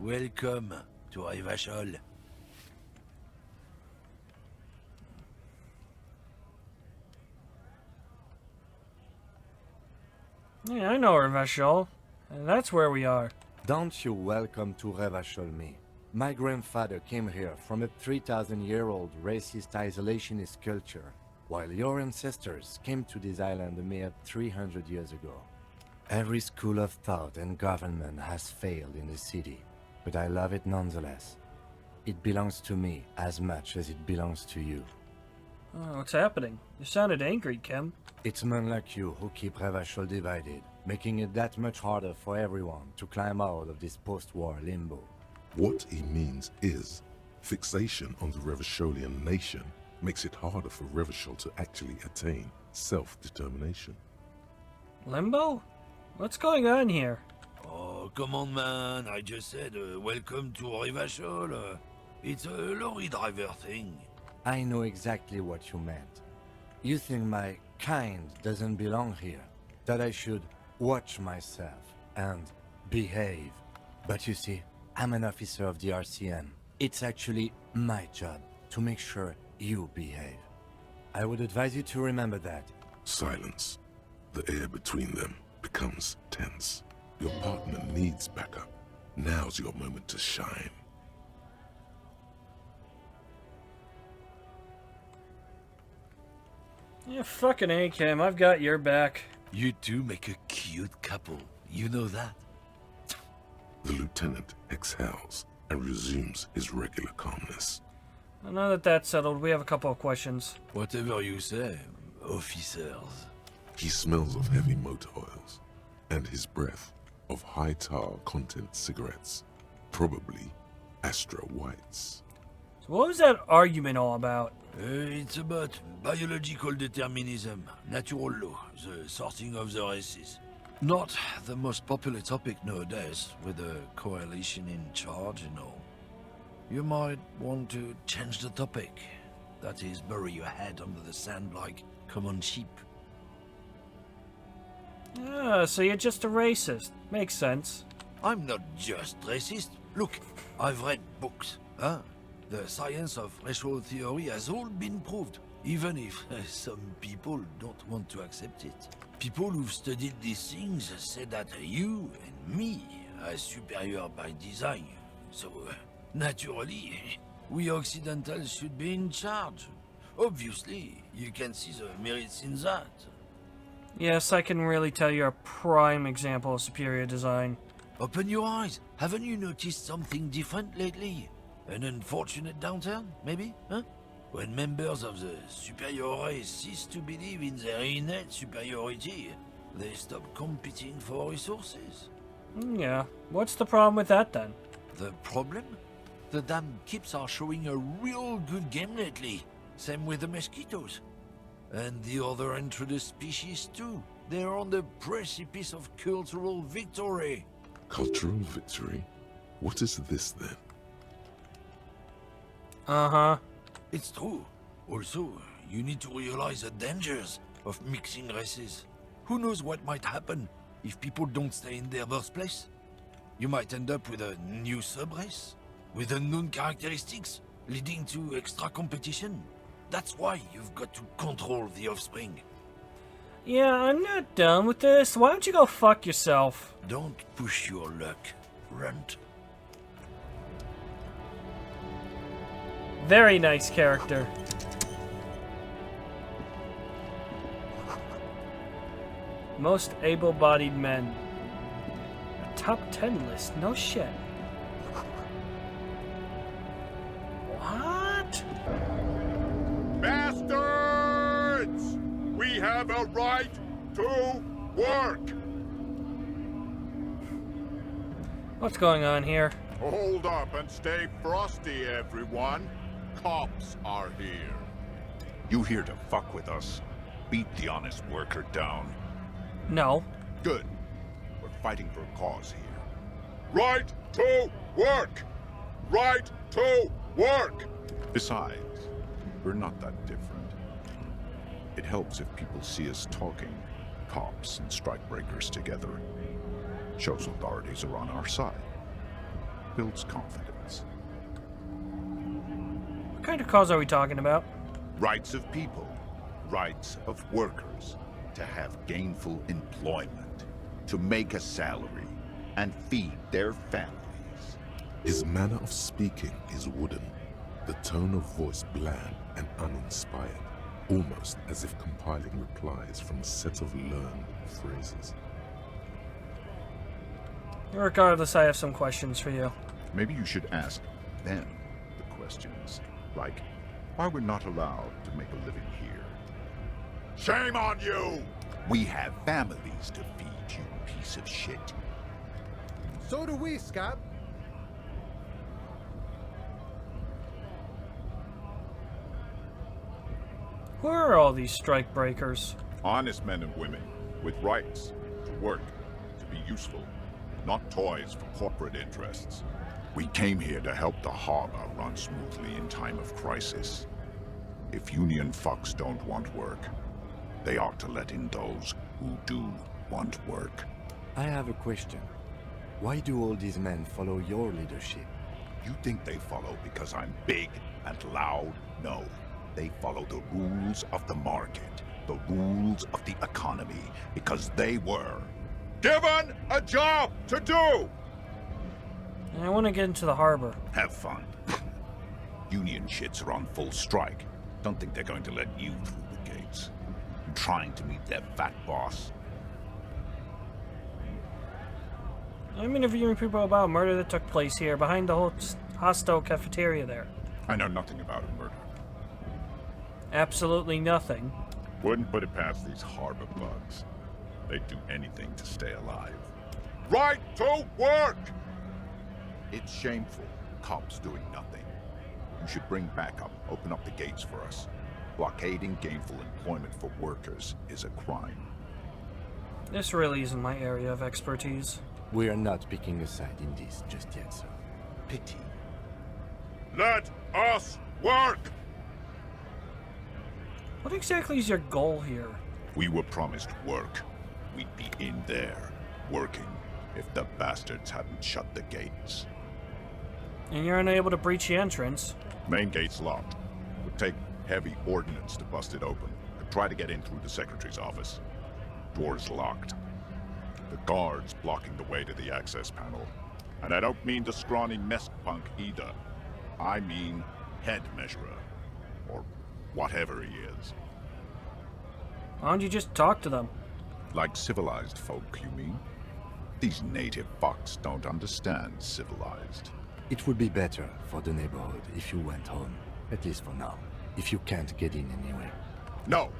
Welcome to Revachol. Yeah, I know Revachol. That's where we are. Don't you welcome to Revachol me. My grandfather came here from a 3,000-year-old racist isolationist culture, while your ancestors came to this island a mere 300 years ago. Every school of thought and government has failed in the city, but I love it nonetheless. It belongs to me as much as it belongs to you. Oh, what's happening? You sounded angry, Kim. It's men like you who keep Revachol divided, making it that much harder for everyone to climb out of this post-war limbo. What he means is, fixation on the Revacholian nation makes it harder for Revachol to actually attain self-determination. Limbo? What's going on here? Oh, come on, man. I just said welcome to Revachol. It's a lorry driver thing. I know exactly what you meant. You think my kind doesn't belong here, that I should watch myself and behave. But you see, I'm an officer of the RCM. It's actually my job to make sure you behave. I would advise you to remember that. Silence. The air between them becomes tense. Your partner needs backup. Now's your moment to shine. Yeah, fucking A, Kim. I've got your back. You two make a cute couple. You know that? The lieutenant exhales and resumes his regular calmness. Now that that's settled, we have a couple of questions. Whatever you say, officers. He smells of heavy motor oils, and his breath of high tar content cigarettes, probably Astra Whites. So what was that argument all about? It's about biological determinism, natural law, the sorting of the races. Not the most popular topic nowadays, with the coalition in charge and all. You might want to change the topic. That is, bury your head under the sand like common sheep. Ah, so you're just a racist. Makes sense. I'm not just racist. Look, I've read books, huh? The science of racial theory has all been proved, even if some people don't want to accept it. People who've studied these things say that you and me are superior by design. So, naturally, we Occidentals should be in charge. Obviously, you can see the merits in that. Yes, I can really tell you're a prime example of superior design. Open your eyes. Haven't you noticed something different lately? An unfortunate downturn, maybe? Huh? When members of the superior race cease to believe in their innate superiority, they stop competing for resources. Yeah, what's the problem with that then? The problem? The damn kips are showing a real good game lately. Same with the mosquitoes. And the other introduced species too. They're on the precipice of cultural victory. Cultural victory? What is this then? Uh-huh. It's true. Also, you need to realize the dangers of mixing races. Who knows what might happen if people don't stay in their birthplace? You might end up with a new sub-race, with unknown characteristics, leading to extra competition. That's why you've got to control the offspring. Yeah, I'm not done with this. Why don't you go fuck yourself? Don't push your luck, Runt. Very nice character. Most able-bodied men. A top 10 list, no shit. What? Bastards! We have a right to work! What's going on here? Hold up and stay frosty, everyone. Cops are here. You here to fuck with us? Beat the honest worker down. No. Good. We're fighting for a cause here. Right to work! Right to work! Besides, we're not that different. It helps if people see us talking, cops and strikebreakers together. Shows authorities are on our side. builds confidence. What kind of cause are we talking about? Rights of people, rights of workers, to have gainful employment, to make a salary, and feed their families. His manner of speaking is wooden, the tone of voice bland and uninspired, almost as if compiling replies from a set of learned phrases. Regardless, I have some questions for you. Maybe you should ask them the questions, like why we're not allowed to make a living here. Shame on you! We have families to feed, you piece of shit. So do we, Scott. Who are all these strike breakers? Honest men and women with rights to work, to be useful, not toys for corporate interests. We came here to help the harbor run smoothly in time of crisis. If union fucks don't want work, they ought to let in those who do want work. I have a question. Why do all these men follow your leadership? You think they follow because I'm big and loud? No. They follow the rules of the market, the rules of the economy, because they were Given a job to do! I want to get into the harbor. have fun. Union shits are on full strike. Don't think they're going to let you through the gates. I'm trying to meet their fat boss. I'm interviewing people about a murder that took place here, behind the whole hostel cafeteria there. I know nothing about a murder. Absolutely nothing. Wouldn't put it past these harbor bugs. They'd do anything to stay alive. Right to work! It's shameful. Cops doing nothing. You should bring backup. Open up the gates for us. Blockading gainful employment for workers is a crime. This really isn't my area of expertise. We are not picking a side in this just yet, sir. Pity. Let us work! What exactly is your goal here? We were promised work. We'd be in there, working, if the bastards hadn't shut the gates. And you're unable to breach the entrance. Main gate's locked. Would take heavy ordnance to bust it open. Could try to get in through the secretary's office. Door's locked. The guard's blocking the way to the access panel. And I don't mean the scrawny mess punk either. I mean head measurer. Or whatever he is. Why don't you just talk to them? Like civilized folk, you mean? These native fucks don't understand civilized. It would be better for the neighborhood if you went home, at least for now, if you can't get in anyway. No!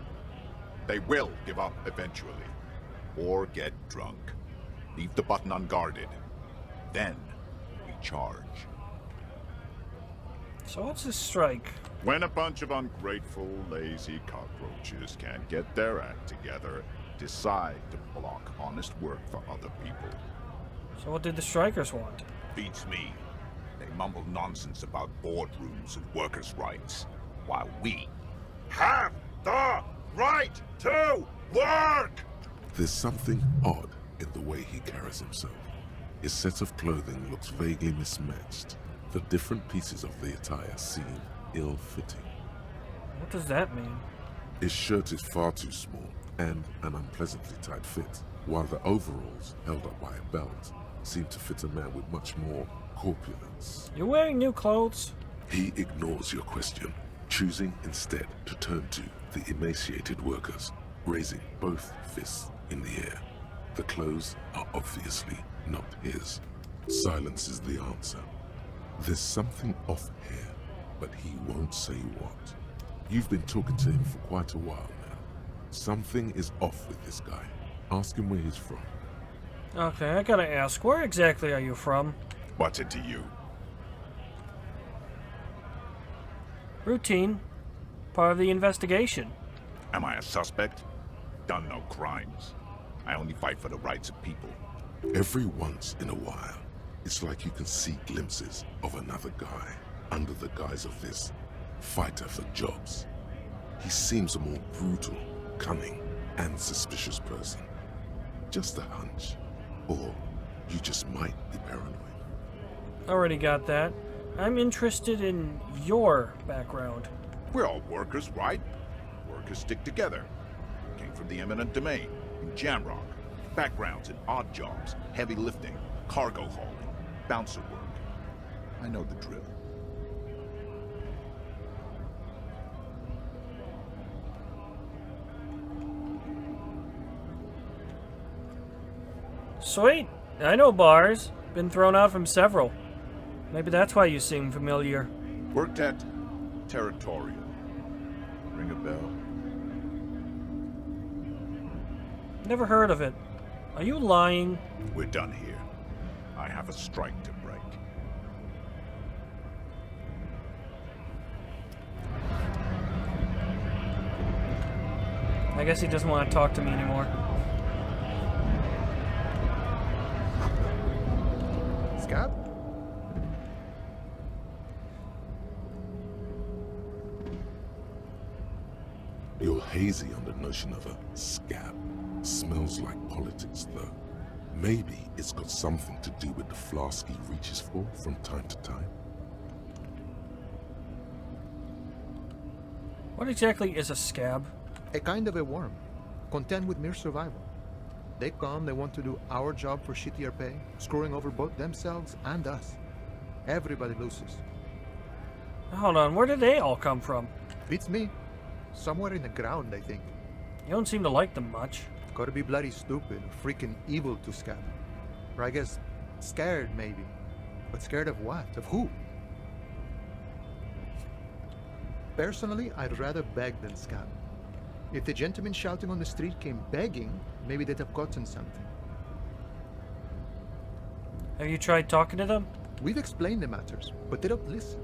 They will give up eventually. Or get drunk. Leave the button unguarded. Then we charge. So what's this strike? When a bunch of ungrateful, lazy cockroaches can't get their act together, decide to block honest work for other people. So what did the strikers want? Beats me. They mumble nonsense about boardrooms and workers' rights, while we Have the right to work! There's something odd in the way he carries himself. His set of clothing looks vaguely mismatched. The different pieces of the attire seem ill-fitting. What does that mean? His shirt is far too small and an unpleasantly tight fit, while the overalls, held up by a belt, seem to fit a man with much more corpulence. You're wearing new clothes? He ignores your question, choosing instead to turn to the emaciated workers, raising both fists in the air. The clothes are obviously not his. Silence is the answer. There's something off here, but he won't say what. You've been talking to him for quite a while now. Something is off with this guy. Ask him where he's from. Okay, I gotta ask, where exactly are you from? What's it to you? Routine. Part of the investigation. Am I a suspect? Done no crimes. I only fight for the rights of people. Every once in a while, it's like you can see glimpses of another guy under the guise of this fighter for jobs. He seems a more brutal, cunning, and suspicious person. Just a hunch. Or you just might be paranoid. Already got that. I'm interested in your background. We're all workers, right? Workers stick together. Came from the eminent domain, in Jamrock. Backgrounds in odd jobs, heavy lifting, cargo hauling, bouncer work. I know the drill. Sweet. I know bars. Been thrown out from several. Maybe that's why you seem familiar. Worked at Territorial. Ring a bell? Never heard of it. Are you lying? We're done here. I have a strike to break. I guess he doesn't want to talk to me anymore. Scab? You're hazy on the notion of a scab. Smells like politics, though. Maybe it's got something to do with the flask he reaches for from time to time. What exactly is a scab? A kind of a worm, content with mere survival. They come, they want to do our job for shittier pay, screwing over both themselves and us. Everybody loses. Hold on, where did they all come from? Beats me. Somewhere in the ground, I think. You don't seem to like them much. Gotta be bloody stupid or freaking evil to scab. Or I guess scared, maybe. But scared of what? Of who? Personally, I'd rather beg than scab. If the gentleman shouting on the street came begging, maybe they'd have gotten something. Have you tried talking to them? We've explained the matters, but they don't listen.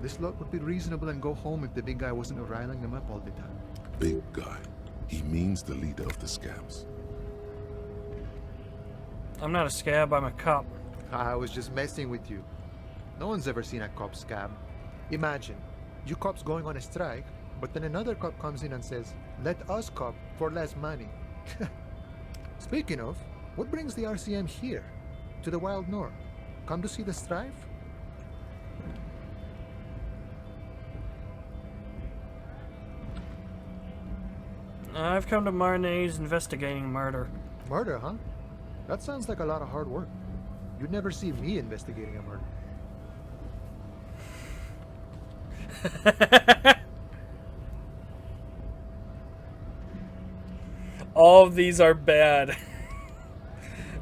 This lot would be reasonable and go home if the big guy wasn't riling them up all the time. Big guy. He means the leader of the scabs. I'm not a scab, I'm a cop. I was just messing with you. No one's ever seen a cop scab. Imagine, you cops going on a strike, but then another cop comes in and says, "Let us cop for less money." Speaking of, what brings the RCM here? To the Wild North? Come to see the strife? I've come to Marnay's investigating murder. Murder, huh? That sounds like a lot of hard work. You'd never see me investigating a murder. All of these are bad.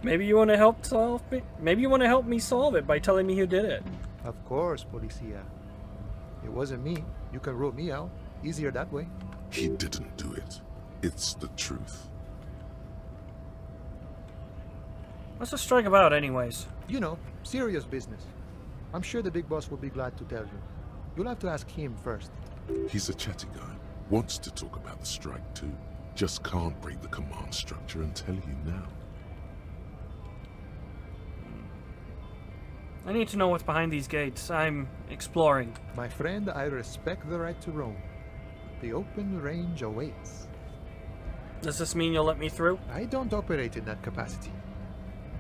Maybe you want to help solve me? Maybe you want to help me solve it by telling me who did it. Of course, Policia. It wasn't me. You can rule me out. Easier that way. He didn't do it. It's the truth. What's the strike about, anyways? You know, serious business. I'm sure the big boss will be glad to tell you. You'll have to ask him first. He's a chatty guy. Wants to talk about the strike too. Just can't break the command structure and tell you now. I need to know what's behind these gates. I'm exploring. My friend, I respect the right to roam. The open range awaits. Does this mean you'll let me through? I don't operate in that capacity.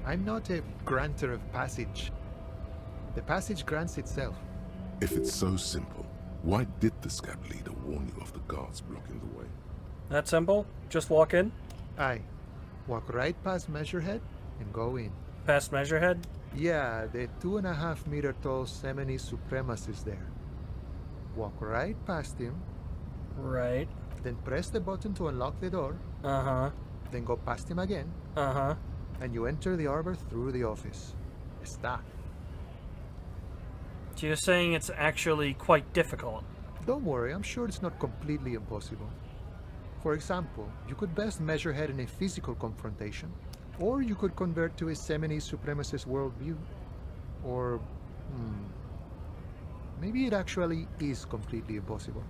I'm not a granter of passage. The passage grants itself. If it's so simple, why did the scab leader warn you of the guards blocking the way? That simple? Just walk in? Aye. Walk right past Measurehead and go in. Past Measurehead? Yeah, the 2.5 meter tall Semini supremacist there. Walk right past him, Right. then press the button to unlock the door, Uh-huh. then go past him again, Uh-huh. and you enter the arbor through the office. Está. So you're saying it's actually quite difficult. Don't worry, I'm sure it's not completely impossible. For example, you could best Measurehead in a physical confrontation, or you could convert to a Semini supremacist worldview. Or, maybe it actually is completely impossible.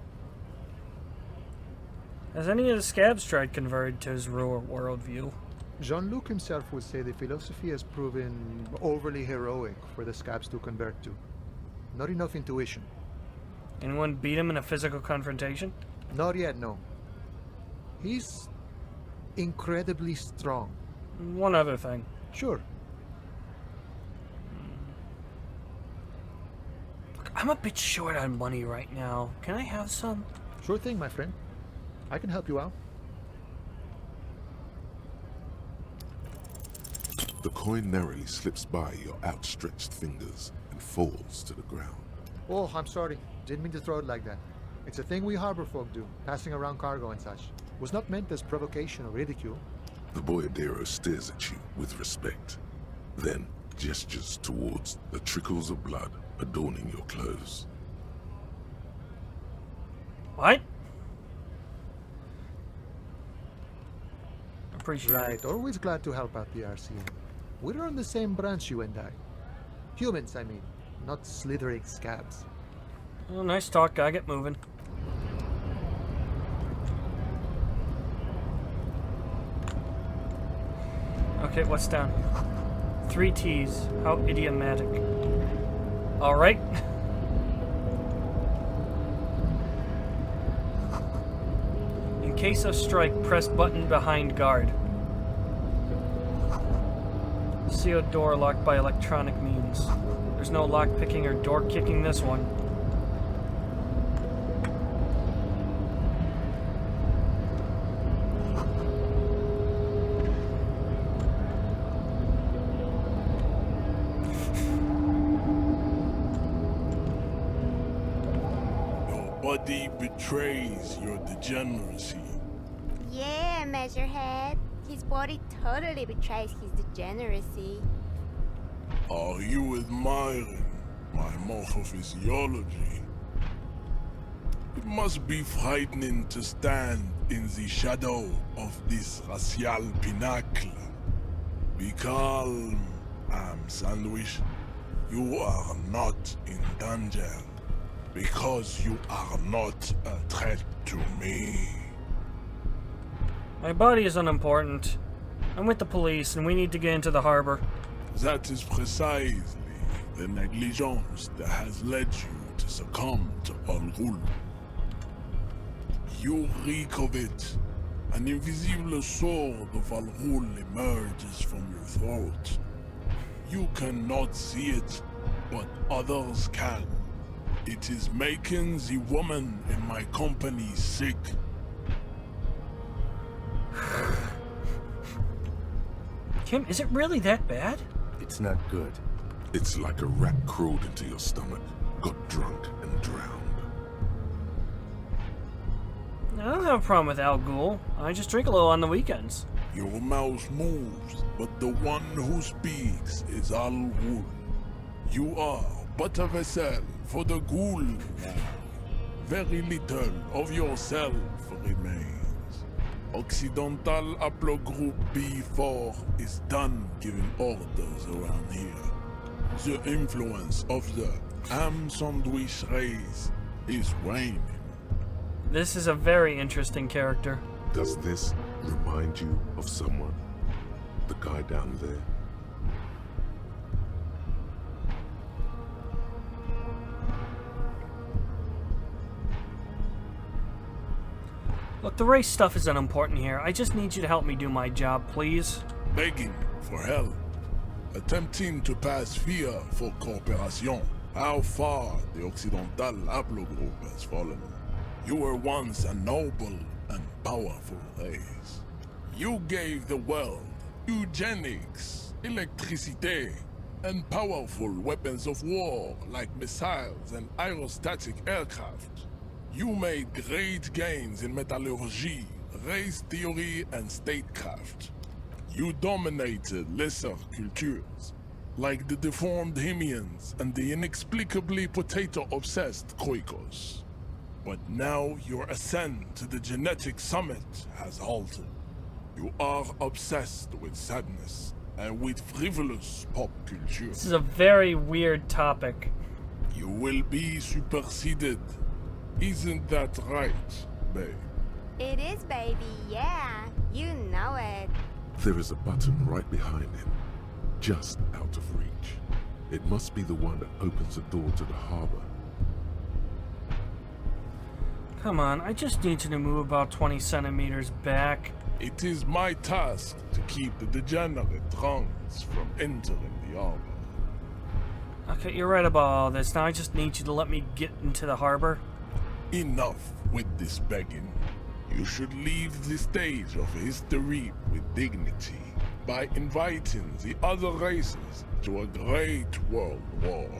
Has any of the scabs tried converted to his worldview? Jean-Luc himself would say the philosophy has proven overly heroic for the scabs to convert to. Not enough intuition. Anyone beat him in a physical confrontation? Not yet, no. He's incredibly strong. One other thing. Sure. I'm a bit short on money right now. Can I have some? Sure thing, my friend. I can help you out. The coin narrowly slips by your outstretched fingers and falls to the ground. Oh, I'm sorry. Didn't mean to throw it like that. It's a thing we harbor folk do, passing around cargo and such. Was not meant as provocation or ridicule. The boyardero stares at you with respect, then gestures towards the trickles of blood adorning your clothes. What? Appreciate Right, it. always glad to help out the RCM. We're on the same branch, you and I. Humans, I mean, not slithering scabs. Oh, nice talk. Gotta get moving. Okay, what's down here? 3 T's. How idiomatic. Alright. In case of strike, press button behind guard. Sealed door locked by electronic means. There's no lock picking or door kicking this one. Nobody betrays your degeneracy. Yeah, Measurehead. His body totally betrays his degeneracy. Are you admiring my morphophysiology? It must be frightening to stand in the shadow of this racial pinnacle. Be calm, Sandwich. You are not in danger, because you are not a threat to me. My body is unimportant. I'm with the police, and we need to get into the harbor. That is precisely the negligence that has led you to succumb to Al Ghul. You reek of it. An invisible sword of Al Ghul emerges from your throat. You cannot see it, but others can. It is making the woman in my company sick. Kim, is it really that bad? It's not good. It's like a rat crawled into your stomach, got drunk and drowned. I don't have a problem with Al Ghul. I just drink a little on the weekends. Your mouth moves, but the one who speaks is Al Ghul. You are but a vessel for the Ghul now. Very little of yourself remains. Occidental Haplogroup B4 is done giving orders around here. The influence of the ham sandwich race is waning. This is a very interesting character. Does this remind you of someone? The guy down there? Look, the race stuff is unimportant here. I just need you to help me do my job, please. Begging for help. Attempting to pass via for cooperation. How far the Occidental Haplogroup has fallen. You were once a noble and powerful race. You gave the world eugenics, electricity, and powerful weapons of war like missiles and aerostatic aircraft. You made great gains in metallurgy, race theory, and statecraft. You dominated lesser cultures, like the deformed Hemians and the inexplicably potato-obsessed Khoikos. But now your ascent to the genetic summit has halted. You are obsessed with sadness and with frivolous pop culture. This is a very weird topic. You will be superseded. Isn't that right, babe? It is, baby, yeah. You know it. There is a button right behind him, just out of reach. It must be the one that opens the door to the harbor. Come on, I just need you to move about 20 centimeters back. It is my task to keep the degenerate drunks from entering the harbor. Okay, you're right about all this. Now I just need you to let me get into the harbor. Enough with this begging. You should leave the stage of history with dignity by inviting the other races to a great world war.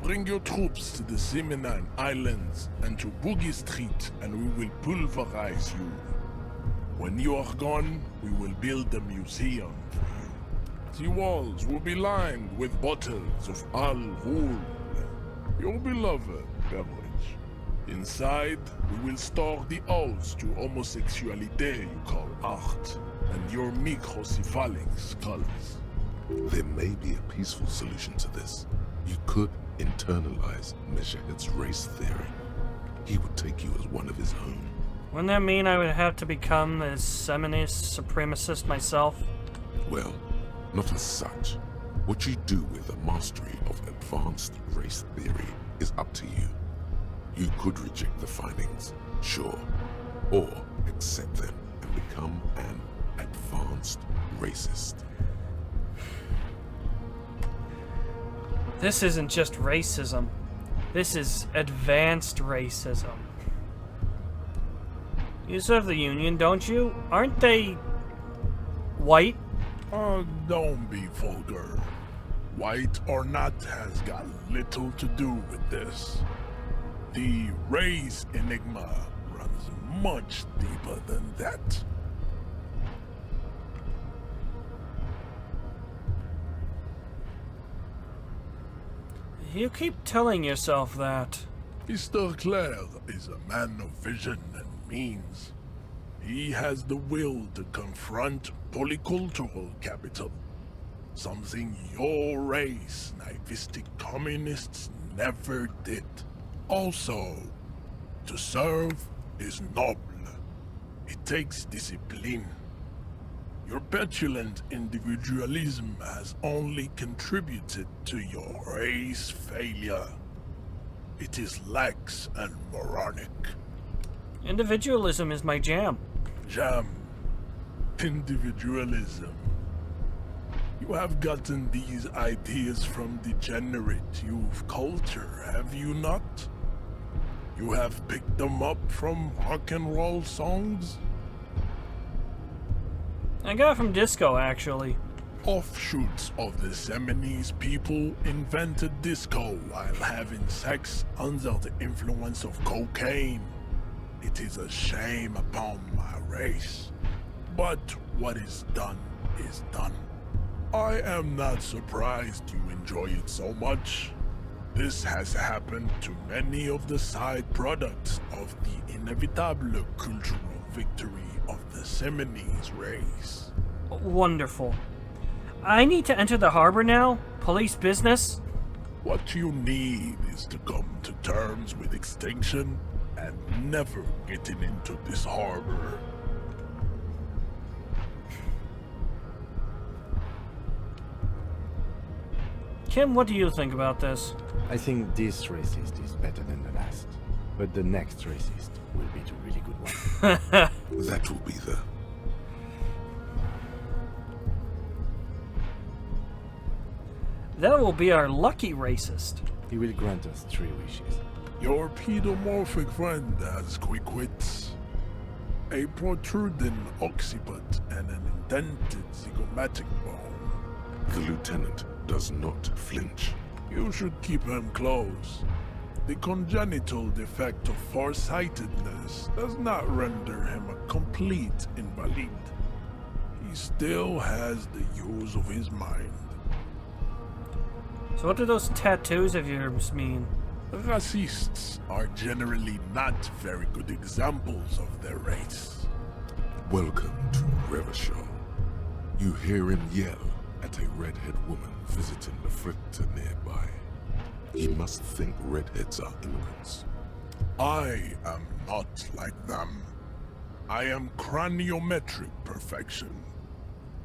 Bring your troops to the Simenon Islands and to Boogie Street, and we will pulverize you. When you are gone, we will build a museum for you. The walls will be lined with bottles of Al Ghul, your beloved beverage. Inside, we will store the odes to homosexuality you call art, and your microcephalic skulls. There may be a peaceful solution to this. You could internalize Meshahed's race theory. He would take you as one of his own. Wouldn't that mean I would have to become a Seminist supremacist myself? Well, not as such. What you do with the mastery of advanced race theory is up to you. You could reject the findings, sure, or accept them and become an advanced racist. This isn't just racism. This is advanced racism. You serve the Union, don't you? Aren't they white? Don't be vulgar. White or not has got little to do with this. The race enigma runs much deeper than that. You keep telling yourself that. Mr. Clare is a man of vision and means. He has the will to confront polycultural capital, something your race, naivistic communists, never did. Also, to serve is noble. It takes discipline. Your petulant individualism has only contributed to your race failure. It is lax and moronic. Individualism is my jam. Jam. Individualism. You have gotten these ideas from degenerate youth culture, have you not? You have picked them up from rock and roll songs? I got it from disco, actually. Offshoots of the Seminoles people invented disco while having sex under the influence of cocaine. It is a shame upon my race. But what is done is done. I am not surprised you enjoy it so much. This has happened to many of the side products of the inevitable cultural victory of the Seminoles race. Wonderful. I need to enter the harbor now? Police business? What you need is to come to terms with extinction and never getting into this harbor. Kim, what do you think about this? I think this racist is better than the last. But the next racist will be the really good one. That will be the... That will be our lucky racist. He will grant us 3 wishes. Your pedomorphic friend has quick wits, a protruding occiput, and an indented zygomatic bone. The lieutenant does not flinch. You should keep him close. The congenital defect of farsightedness does not render him a complete invalid. He still has the use of his mind. So what do those tattoos of yours mean? Racists are generally not very good examples of their race. Welcome to Revachol. You hear him yell at a redhead woman visiting the fritter nearby. He must think redheads are immigrants. I am not like them. I am craniometric perfection.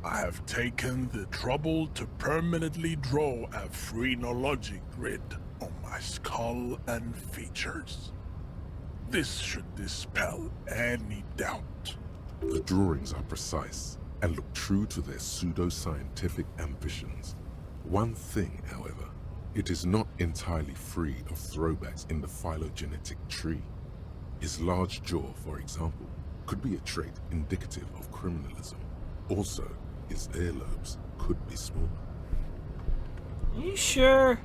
I have taken the trouble to permanently draw a phrenologic grid on my skull and features. This should dispel any doubt. The drawings are precise and look true to their pseudo-scientific ambitions. One thing, however, it is not entirely free of throwbacks in the phylogenetic tree. His large jaw, for example, could be a trait indicative of criminalism. Also, his earlobes could be small. You sure?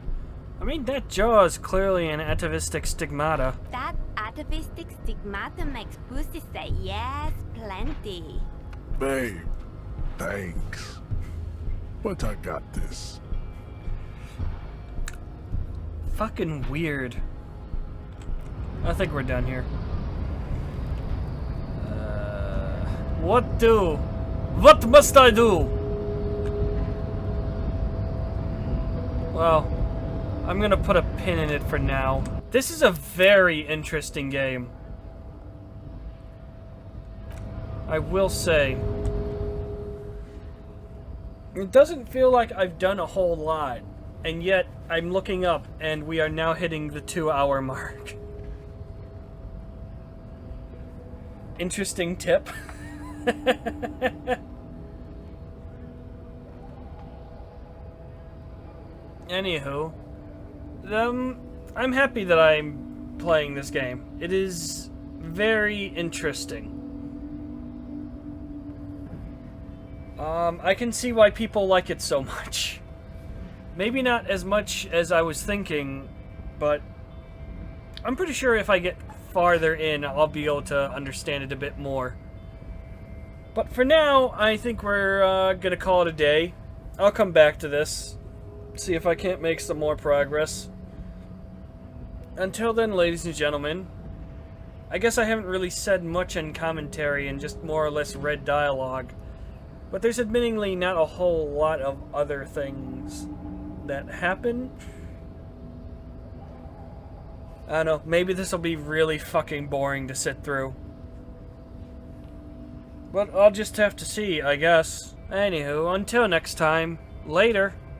I mean, that jaw is clearly an atavistic stigmata. That atavistic stigmata makes pussy say yes, plenty. Babe, thanks. But I got this. Fucking weird. I think we're done here. What do? What must I do? Well, I'm gonna put a pin in it for now. This is a very interesting game. I will say. It doesn't feel like I've done a whole lot, and yet I'm looking up and we are now hitting the 2-hour mark. Interesting tip. Anywho, I'm happy that I'm playing this game. It is very interesting. I can see why people like it so much. Maybe not as much as I was thinking, but I'm pretty sure if I get farther in, I'll be able to understand it a bit more. But for now, I think we're gonna call it a day. I'll come back to this, see if I can't make some more progress. Until then, ladies and gentlemen, I guess I haven't really said much in commentary and just more or less read dialogue. But there's admittingly not a whole lot of other things that happen. I don't know, maybe this will be really fucking boring to sit through. But I'll just have to see, I guess. Anywho, until next time, later.